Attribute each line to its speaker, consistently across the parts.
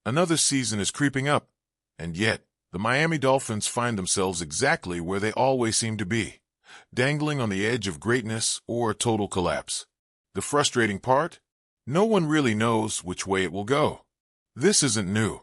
Speaker 1: Another season is creeping up, and yet the Miami Dolphins find themselves exactly where they always seem to be, dangling on the edge of greatness or total collapse. The frustrating part? No one really knows which way it will go. This isn't new.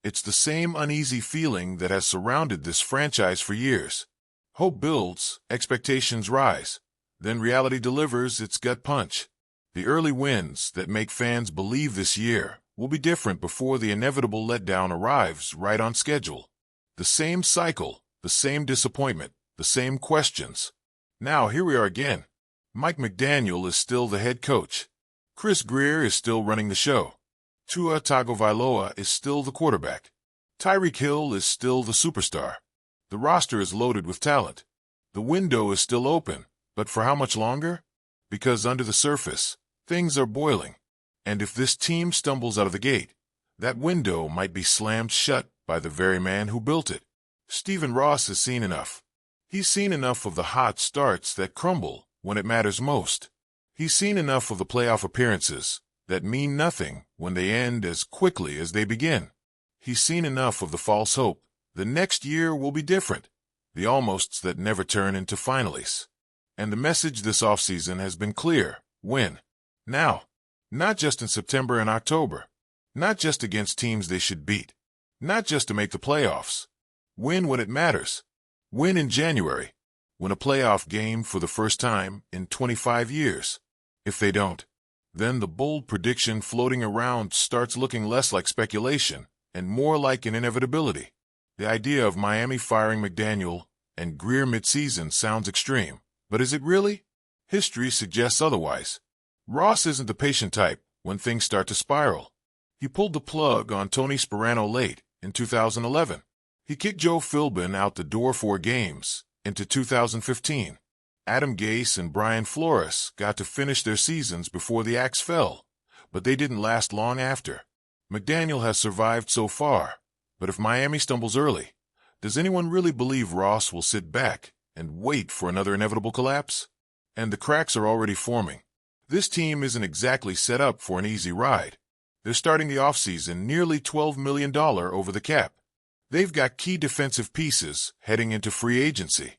Speaker 1: It's the same uneasy feeling that has surrounded this franchise for years. Hope builds, expectations rise, then reality delivers its gut punch. The early wins that make fans believe this year will be different before the inevitable letdown arrives right on schedule. The same cycle, the same disappointment, the same questions. Now here we are again. Mike McDaniel is still the head coach. Chris Grier is still running the show. Tua Tagovailoa is still the quarterback. Tyreek Hill is still the superstar. The roster is loaded with talent. The window is still open, but for how much longer? Because under the surface, things are boiling. And if this team stumbles out of the gate, that window might be slammed shut by the very man who built it. Stephen Ross has seen enough. He's seen enough of the hot starts that crumble when it matters most. He's seen enough of the playoff appearances that mean nothing when they end as quickly as they begin. He's seen enough of the false hope the next year will be different, the almosts that never turn into finalies. And the message this offseason has been clear: win. Now. Not just in September and October. Not just against teams they should beat. Not just to make the playoffs. Win when it matters. Win in January. Win a playoff game for the first time in 25 years. If they don't, then the bold prediction floating around starts looking less like speculation and more like an inevitability. The idea of Miami firing McDaniel and Grier midseason sounds extreme, but is it really? History suggests otherwise. Ross isn't the patient type when things start to spiral. He pulled the plug on Tony Sparano late in 2011. He kicked Joe Philbin out the door 4 games into 2015. Adam Gase and Brian Flores got to finish their seasons before the axe fell, but they didn't last long after. McDaniel has survived so far, but if Miami stumbles early, does anyone really believe Ross will sit back and wait for another inevitable collapse? And the cracks are already forming. This team isn't exactly set up for an easy ride. They're starting the offseason nearly $12 million over the cap. They've got key defensive pieces heading into free agency.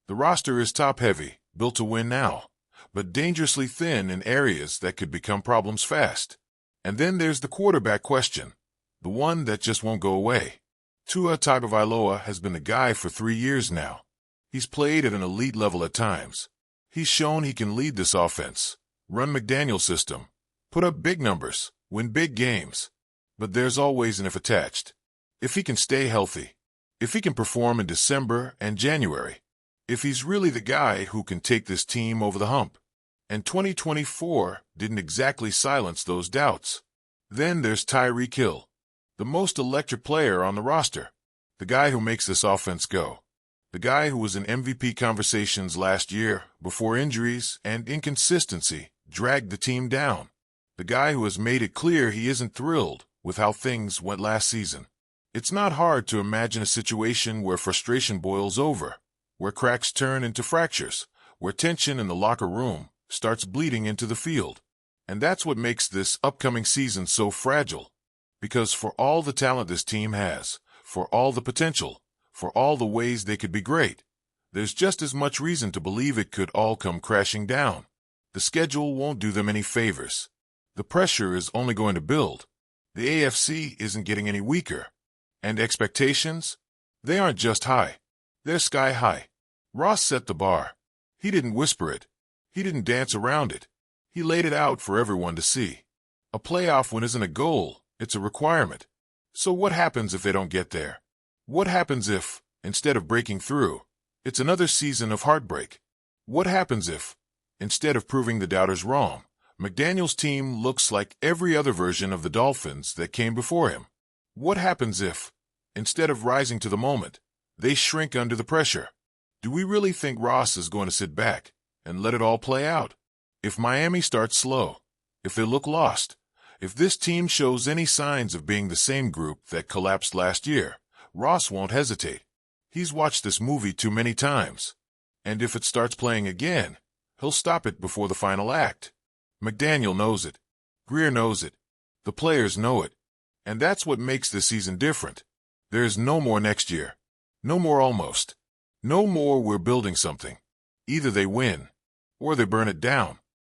Speaker 1: The roster is top-heavy, built to win now, but dangerously thin in areas that could become problems fast. And then there's the quarterback question, the one that just won't go away. Tua Tagovailoa has been the guy for 3 years now. He's played at an elite level at times. He's shown he can lead this offense, run McDaniel's system, put up big numbers, win big games. But there's always an if attached. If he can stay healthy, if he can perform in December and January, if he's really the guy who can take this team over the hump. And 2024 didn't exactly silence those doubts. Then there's Tyreek Hill, the most electric player on the roster, the guy who makes this offense go, the guy who was in MVP conversations last year before injuries and inconsistency dragged the team down, the guy who has made it clear he isn't thrilled with how things went last season. It's not hard to imagine a situation where frustration boils over, where cracks turn into fractures, where tension in the locker room starts bleeding into the field. And that's what makes this upcoming season so fragile. Because for all the talent this team has, for all the potential, for all the ways they could be great, there's just as much reason to believe it could all come crashing down. The schedule won't do them any favors. The pressure is only going to build. The AFC isn't getting any weaker. And expectations? They aren't just high. They're sky high. Ross set the bar. He didn't whisper it. He didn't dance around it. He laid it out for everyone to see. A playoff win isn't a goal, it's a requirement. So what happens if they don't get there? What happens if, instead of breaking through, it's another season of heartbreak? What happens if, instead of proving the doubters wrong, McDaniel's team looks like every other version of the Dolphins that came before him? What happens if, instead of rising to the moment, they shrink under the pressure? Do we really think Ross is going to sit back and let it all play out? If Miami starts slow, if they look lost, if this team shows any signs of being the same group that collapsed last year, Ross won't hesitate. He's watched this movie too many times. And if it starts playing again, he'll stop it before the final act. McDaniel knows it. Grier knows it. The players know it. And that's what makes this season different. There's no more next year. No more almost. No more we're building something. Either they win, or they burn it down.